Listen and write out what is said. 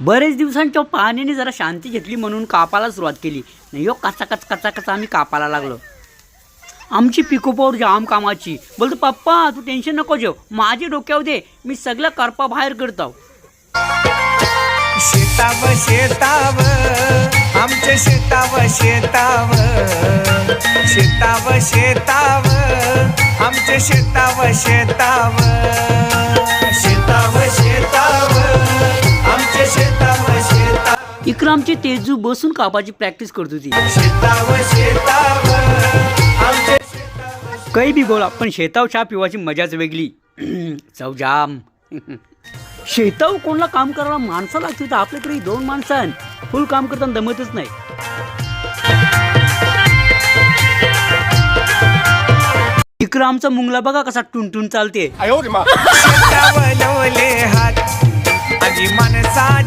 बरेच दिवसांच्या पाण्याने जरा शांती घेतली म्हणून कापाला सुरुवात केली. नाही हो, कचा आम्ही कापाला लागलो. आमची पिकोपावर जाम कामाची. बोलतो पप्पा तू टेन्शन नको घेऊ, माझे डोक्यावर दे, मी सगळं करपा बाहेर करतो. शेताव शेताव आमच्या शेताव शेताव शेताव शेताव आमच्या शेताव शेताव शेताव शेताव आमच्या शेताव शेताव. इकडं आमची तेजू बसून कापाची प्रॅक्टिस करत होती. शेताव शेताव आमच्या काही बी बोला, पण शेताव चहा पिवायची मजाच वेगळी. चव जाम. शेताव कोणाला काम करायला माणसं लागते, तर आपल्याकडे 2 माणसं फुल काम करताना दमतच नाही. इकडं आमचा मुंगला बघा कसा टुनटुन चालते. शेताव लावले हात आणि माणसा